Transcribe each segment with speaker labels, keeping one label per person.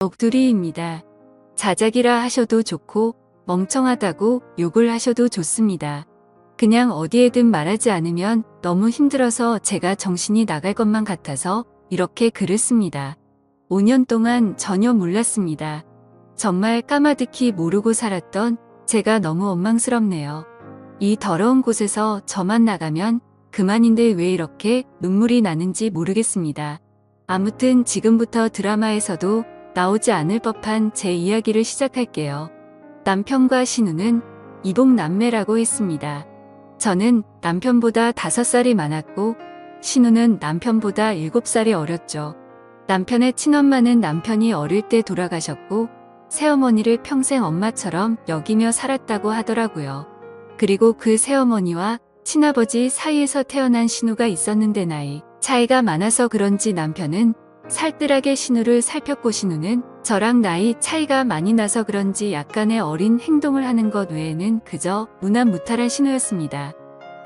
Speaker 1: 옥두리입니다. 자작이라 하셔도 좋고 멍청하다고 욕을 하셔도 좋습니다. 그냥 어디에든 말하지 않으면 너무 힘들어서 제가 정신이 나갈 것만 같아서 이렇게 글을 씁니다. 5년 동안 전혀 몰랐습니다. 정말 까마득히 모르고 살았던 제가 너무 원망스럽네요. 이 더러운 곳에서 저만 나가면 그만인데 왜 이렇게 눈물이 나는지 모르겠습니다. 아무튼 지금부터 드라마에서도 나오지 않을 법한 제 이야기를 시작할게요. 남편과 신우는 이복남매라고 했습니다. 저는 남편보다 5살이 많았고 신우는 남편보다 7살이 어렸죠. 남편의 친엄마는 남편이 어릴 때 돌아가셨고 새어머니를 평생 엄마처럼 여기며 살았다고 하더라고요. 그리고 그 새어머니와 친아버지 사이에서 태어난 신우가 있었는데 나이 차이가 많아서 그런지 남편은 살뜰하게 신우를 살폈고 신우는 저랑 나이 차이가 많이 나서 그런지 약간의 어린 행동을 하는 것 외에는 그저 무난무탈한 신우였습니다.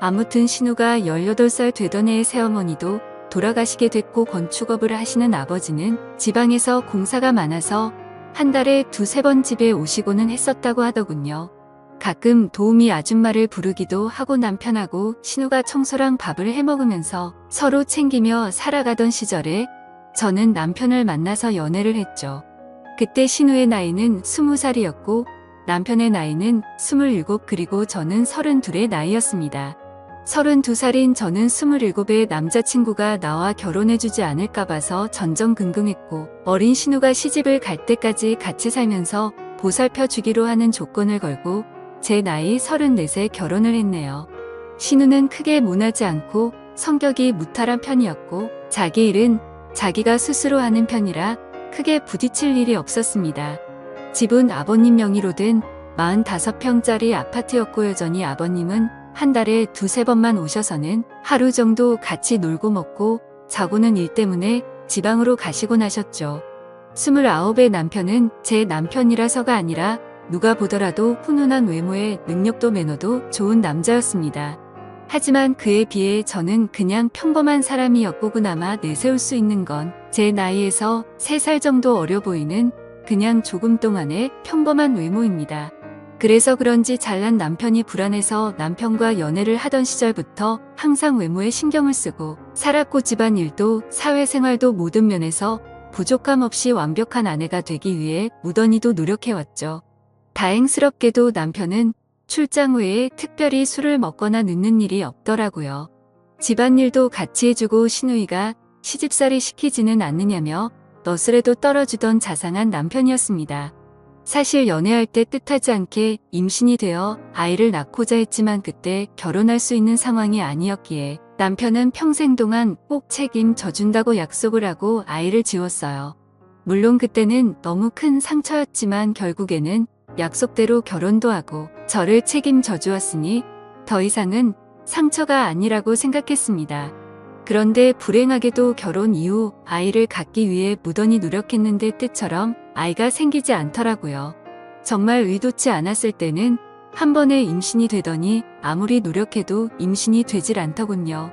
Speaker 1: 아무튼 신우가 18살 되던 해에 새어머니도 돌아가시게 됐고 건축업을 하시는 아버지는 지방에서 공사가 많아서 한 달에 2~3번 집에 오시고는 했었다고 하더군요. 가끔 도우미 아줌마를 부르기도 하고 남편하고 신우가 청소랑 밥을 해먹으면서 서로 챙기며 살아가던 시절에 저는 남편을 만나서 연애를 했죠. 그때 신우의 나이는 20살이었고 남편의 나이는 27 그리고 저는 32의 나이였습니다. 32살인 저는 27의 남자친구가 나와 결혼해주지 않을까 봐서 전전긍긍했고 어린 신우가 시집을 갈 때까지 같이 살면서 보살펴 주기로 하는 조건을 걸고 제 나이 34세 결혼을 했네요. 신우는 크게 모나지 않고 성격이 무탈한 편이었고 자기 일은 자기가 스스로 하는 편이라 크게 부딪힐 일이 없었습니다. 집은 아버님 명의로 된 45평짜리 아파트였고 여전히 아버님은 한 달에 2~3번만 오셔서는 하루 정도 같이 놀고 먹고 자고는 일 때문에 지방으로 가시곤 하셨죠. 29의 남편은 제 남편이라서가 아니라 누가 보더라도 훈훈한 외모에 능력도 매너도 좋은 남자였습니다. 하지만 그에 비해 저는 그냥 평범한 사람이었고 그나마 내세울 수 있는 건 제 나이에서 3살 정도 어려 보이는 그냥 조금 동안의 평범한 외모입니다. 그래서 그런지 잘난 남편이 불안해서 남편과 연애를 하던 시절부터 항상 외모에 신경을 쓰고 살았고 집안일도 사회생활도 모든 면에서 부족함 없이 완벽한 아내가 되기 위해 무던히도 노력해왔죠. 다행스럽게도 남편은 출장 후에 특별히 술을 먹거나 늦는 일이 없더라고요. 집안일도 같이 해주고 신우이가 시집살이 시키지는 않느냐며 너스레도 떨어주던 자상한 남편이었습니다. 사실 연애할 때 뜻하지 않게 임신이 되어 아이를 낳고자 했지만 그때 결혼할 수 있는 상황이 아니었기에 남편은 평생 동안 꼭 책임져 준다고 약속을 하고 아이를 지웠어요. 물론 그때는 너무 큰 상처였지만 결국에는 약속대로 결혼도 하고 저를 책임져 주었으니 더 이상은 상처가 아니라고 생각했습니다. 그런데 불행하게도 결혼 이후 아이를 갖기 위해 무던히 노력했는데 뜻처럼 아이가 생기지 않더라고요. 정말 의도치 않았을 때는 한 번에 임신이 되더니 아무리 노력해도 임신이 되질 않더군요.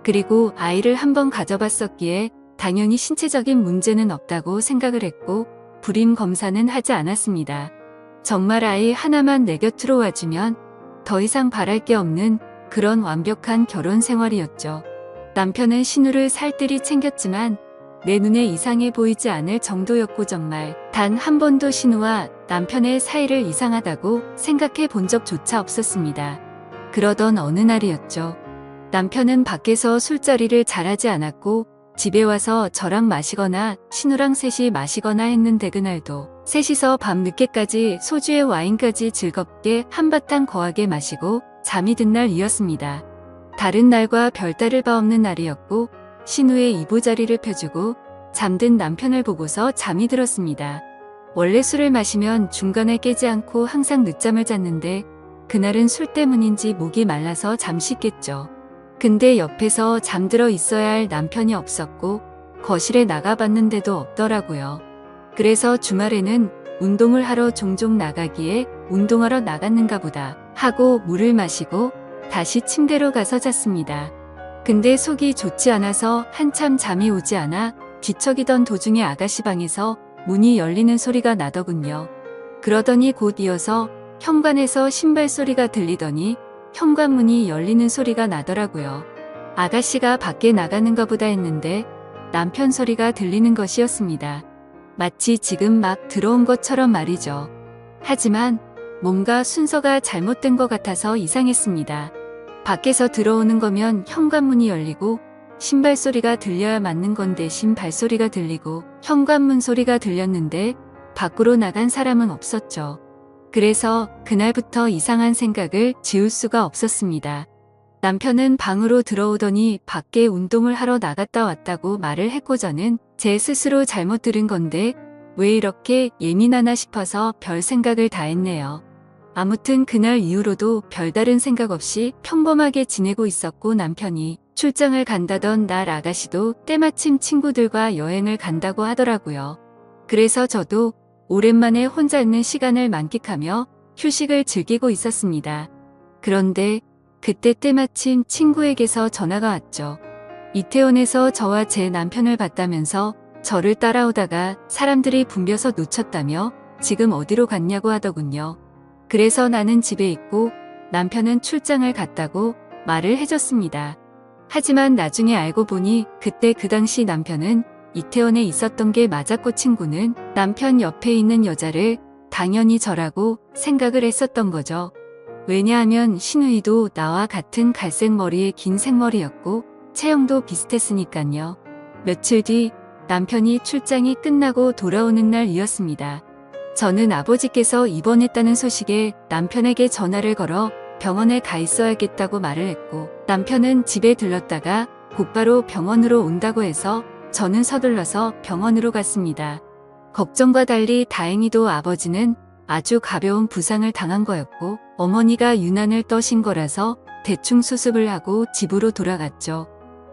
Speaker 1: 그리고 아이를 한 번 가져봤었기에 당연히 신체적인 문제는 없다고 생각을 했고 불임 검사는 하지 않았습니다. 정말 아이 하나만 내 곁으로 와주면 더 이상 바랄 게 없는 그런 완벽한 결혼 생활이었죠. 남편은 신우를 살뜰히 챙겼지만 내 눈에 이상해 보이지 않을 정도였고 정말 단 한 번도 신우와 남편의 사이를 이상하다고 생각해 본 적조차 없었습니다. 그러던 어느 날이었죠. 남편은 밖에서 술자리를 잘하지 않았고 집에 와서 저랑 마시거나 신우랑 셋이 마시거나 했는데 그날도 셋이서 밤 늦게까지 소주에 와인까지 즐겁게 한바탕 거하게 마시고 잠이 든 날이었습니다. 다른 날과 별다를 바 없는 날이었고 신우의 이부자리를 펴주고 잠든 남편을 보고서 잠이 들었습니다. 원래 술을 마시면 중간에 깨지 않고 항상 늦잠을 잤는데 그날은 술 때문인지 목이 말라서 잠시 깼죠. 근데 옆에서 잠들어 있어야 할 남편이 없었고 거실에 나가봤는데도 없더라고요. 그래서 주말에는 운동을 하러 종종 나가기에 운동하러 나갔는가 보다 하고 물을 마시고 다시 침대로 가서 잤습니다. 근데 속이 좋지 않아서 한참 잠이 오지 않아 뒤척이던 도중에 아가씨 방에서 문이 열리는 소리가 나더군요. 그러더니 곧 이어서 현관에서 신발 소리가 들리더니 현관문이 열리는 소리가 나더라고요. 아가씨가 밖에 나가는가 보다 했는데 남편 소리가 들리는 것이었습니다. 마치 지금 막 들어온 것처럼 말이죠. 하지만 뭔가 순서가 잘못된 것 같아서 이상했습니다. 밖에서 들어오는 거면 현관문이 열리고 신발 소리가 들려야 맞는 건데 신발 소리가 들리고 현관문 소리가 들렸는데 밖으로 나간 사람은 없었죠. 그래서 그날부터 이상한 생각을 지울 수가 없었습니다. 남편은 방으로 들어오더니 밖에 운동을 하러 나갔다 왔다고 말을 했고 저는 제 스스로 잘못 들은 건데 왜 이렇게 예민하나 싶어서 별 생각을 다 했네요. 아무튼 그날 이후로도 별다른 생각 없이 평범하게 지내고 있었고 남편이 출장을 간다던 날 아가씨도 때마침 친구들과 여행을 간다고 하더라고요. 그래서 저도 오랜만에 혼자 있는 시간을 만끽하며 휴식을 즐기고 있었습니다. 그런데 그때 때마침 친구에게서 전화가 왔죠. 이태원에서 저와 제 남편을 봤다면서 저를 따라오다가 사람들이 붐벼서 놓쳤다며 지금 어디로 갔냐고 하더군요. 그래서 나는 집에 있고 남편은 출장을 갔다고 말을 해줬습니다. 하지만 나중에 알고 보니 그때 그 당시 남편은 이태원에 있었던 게 맞았고 친구는 남편 옆에 있는 여자를 당연히 저라고 생각을 했었던 거죠. 왜냐하면 신우이도 나와 같은 갈색 머리에 긴 생머리였고 체형도 비슷했으니깐요. 며칠 뒤 남편이 출장이 끝나고 돌아오는 날이었습니다. 저는 아버지께서 입원했다는 소식에 남편에게 전화를 걸어 병원에 가 있어야겠다고 말을 했고 남편은 집에 들렀다가 곧바로 병원으로 온다고 해서 저는 서둘러서 병원으로 갔습니다. 걱정과 달리 다행히도 아버지는 아주 가벼운 부상을 당한 거였고 어머니가 유난을 떠신 거라서 대충 수습을 하고 집으로 돌아갔죠.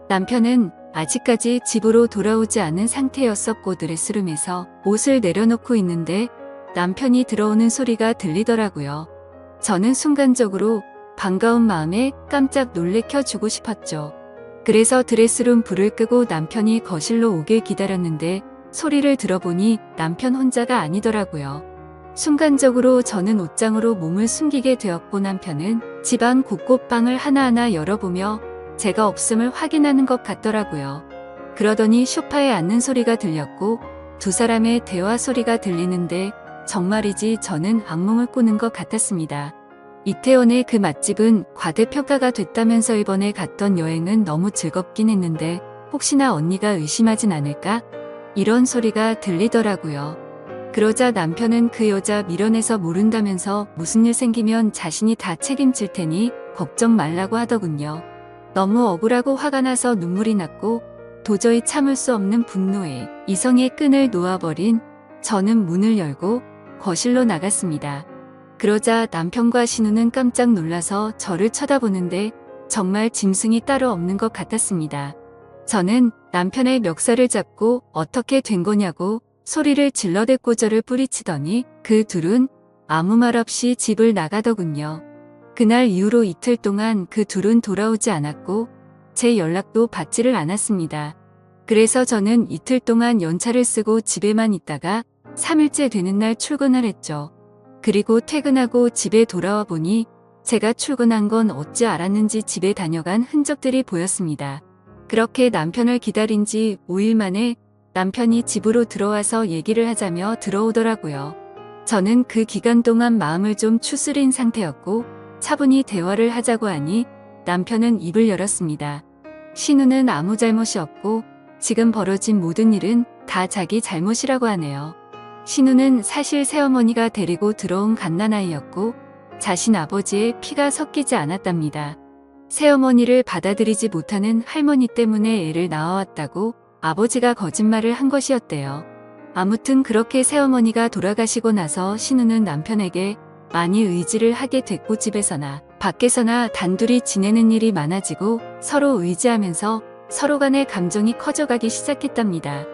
Speaker 1: 남편은 아직까지 집으로 돌아오지 않은 상태였었고 드레스룸에서 옷을 내려놓고 있는데 남편이 들어오는 소리가 들리더라고요. 저는 순간적으로 반가운 마음에 깜짝 놀래켜주고 싶었죠. 그래서 드레스룸 불을 끄고 남편이 거실로 오길 기다렸는데 소리를 들어보니 남편 혼자가 아니더라고요. 순간적으로 저는 옷장으로 몸을 숨기게 되었고 남편은 집안 곳곳 방을 하나하나 열어보며 제가 없음을 확인하는 것 같더라고요. 그러더니 소파에 앉는 소리가 들렸고 두 사람의 대화 소리가 들리는데 정말이지 저는 악몽을 꾸는 것 같았습니다. 이태원의 그 맛집은 과대평가가 됐다면서 이번에 갔던 여행은 너무 즐겁긴 했는데 혹시나 언니가 의심하진 않을까? 이런 소리가 들리더라고요. 그러자 남편은 그 여자 밀어내서 모른다면서 무슨 일 생기면 자신이 다 책임질 테니 걱정 말라고 하더군요. 너무 억울하고 화가 나서 눈물이 났고 도저히 참을 수 없는 분노에 이성의 끈을 놓아버린 저는 문을 열고 거실로 나갔습니다. 그러자 남편과 신우는 깜짝 놀라서 저를 쳐다보는데 정말 짐승이 따로 없는 것 같았습니다. 저는 남편의 멱살을 잡고 어떻게 된 거냐고 소리를 질러댔고 저를 뿌리치더니 그 둘은 아무 말 없이 집을 나가더군요. 그날 이후로 이틀 동안 그 둘은 돌아오지 않았고 제 연락도 받지를 않았습니다. 그래서 저는 이틀 동안 연차를 쓰고 집에만 있다가 3일째 되는 날 출근을 했죠. 그리고 퇴근하고 집에 돌아와 보니 제가 출근한 건 어찌 알았는지 집에 다녀간 흔적들이 보였습니다. 그렇게 남편을 기다린 지 5일 만에 남편이 집으로 들어와서 얘기를 하자며 들어오더라고요. 저는 그 기간 동안 마음을 좀 추스린 상태였고 차분히 대화를 하자고 하니 남편은 입을 열었습니다. 신우는 아무 잘못이 없고 지금 벌어진 모든 일은 다 자기 잘못이라고 하네요. 신우는 사실 새어머니가 데리고 들어온 갓난아이였고 자신 아버지의 피가 섞이지 않았답니다. 새어머니를 받아들이지 못하는 할머니 때문에 애를 낳아왔다고 아버지가 거짓말을 한 것이었대요. 아무튼 그렇게 새어머니가 돌아가시고 나서 신우는 남편에게 많이 의지를 하게 됐고 집에서나 밖에서나 단둘이 지내는 일이 많아지고 서로 의지하면서 서로 간의 감정이 커져가기 시작했답니다.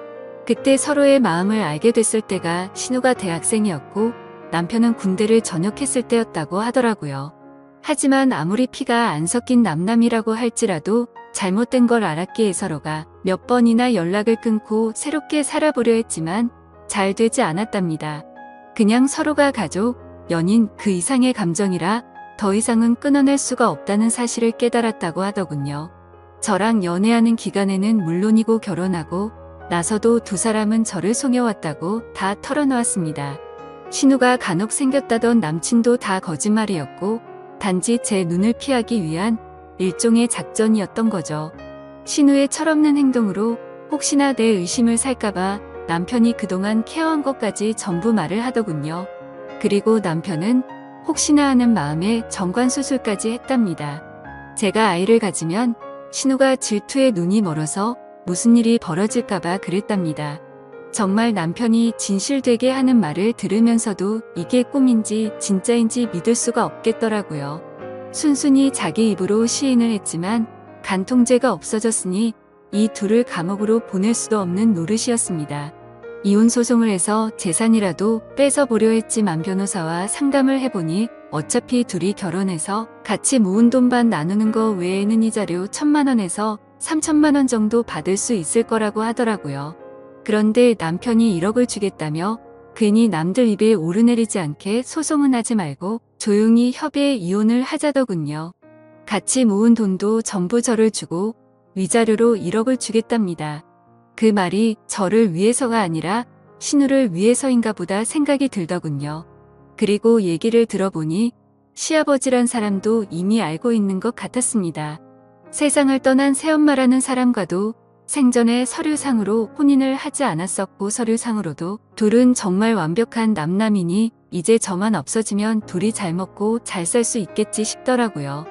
Speaker 1: 그때 서로의 마음을 알게 됐을 때가 신우가 대학생이었고 남편은 군대를 전역했을 때였다고 하더라고요. 하지만 아무리 피가 안 섞인 남남이라고 할지라도 잘못된 걸 알았기에 서로가 몇 번이나 연락을 끊고 새롭게 살아보려 했지만 잘 되지 않았답니다. 그냥 서로가 가족, 연인 그 이상의 감정이라 더 이상은 끊어낼 수가 없다는 사실을 깨달았다고 하더군요. 저랑 연애하는 기간에는 물론이고 결혼하고 나서도 두 사람은 저를 속여왔다고 다 털어놓았습니다. 신우가 간혹 생겼다던 남친도 다 거짓말이었고 단지 제 눈을 피하기 위한 일종의 작전이었던 거죠. 신우의 철없는 행동으로 혹시나 내 의심을 살까봐 남편이 그동안 케어한 것까지 전부 말을 하더군요. 그리고 남편은 혹시나 하는 마음에 정관수술까지 했답니다. 제가 아이를 가지면 신우가 질투에 눈이 멀어서 무슨 일이 벌어질까봐 그랬답니다. 정말 남편이 진실되게 하는 말을 들으면서도 이게 꿈인지 진짜인지 믿을 수가 없겠더라고요. 순순히 자기 입으로 시인을 했지만 간통죄가 없어졌으니 이 둘을 감옥으로 보낼 수도 없는 노릇이었습니다. 이혼 소송을 해서 재산이라도 뺏어보려 했지만 변호사와 상담을 해보니 어차피 둘이 결혼해서 같이 모은 돈 반 나누는 거 외에는 이자료 1,000만 원에서 3,000만 원 정도 받을 수 있을 거라고 하더라고요. 그런데 남편이 1억을 주겠다며 괜히 남들 입에 오르내리지 않게 소송은 하지 말고 조용히 협의해 이혼을 하자더군요. 같이 모은 돈도 전부 저를 주고 위자료로 1억을 주겠답니다. 그 말이 저를 위해서가 아니라 신우를 위해서인가 보다 생각이 들더군요. 그리고 얘기를 들어보니 시아버지란 사람도 이미 알고 있는 것 같았습니다. 세상을 떠난 새엄마라는 사람과도 생전에 서류상으로 혼인을 하지 않았었고 서류상으로도 둘은 정말 완벽한 남남이니 이제 저만 없어지면 둘이 잘 먹고 잘 살 수 있겠지 싶더라고요.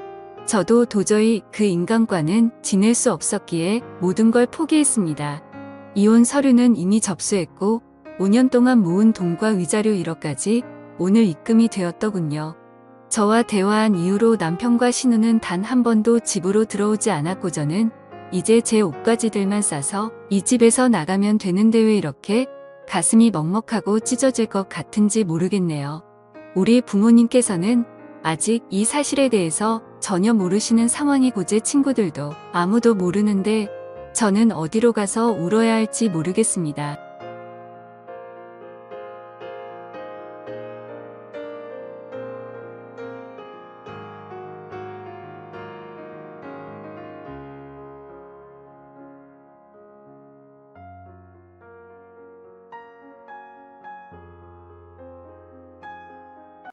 Speaker 1: 저도 도저히 그 인간과는 지낼 수 없었기에 모든 걸 포기했습니다. 이혼 서류는 이미 접수했고 5년 동안 모은 돈과 위자료 1억까지 오늘 입금이 되었더군요. 저와 대화한 이후로 남편과 신우는 단 한 번도 집으로 들어오지 않았고 저는 이제 제 옷가지들만 싸서 이 집에서 나가면 되는데 왜 이렇게 가슴이 먹먹하고 찢어질 것 같은지 모르겠네요. 우리 부모님께서는 아직 이 사실에 대해서 전혀 모르시는 상황이고 제 친구들도 아무도 모르는데 저는 어디로 가서 울어야 할지 모르겠습니다.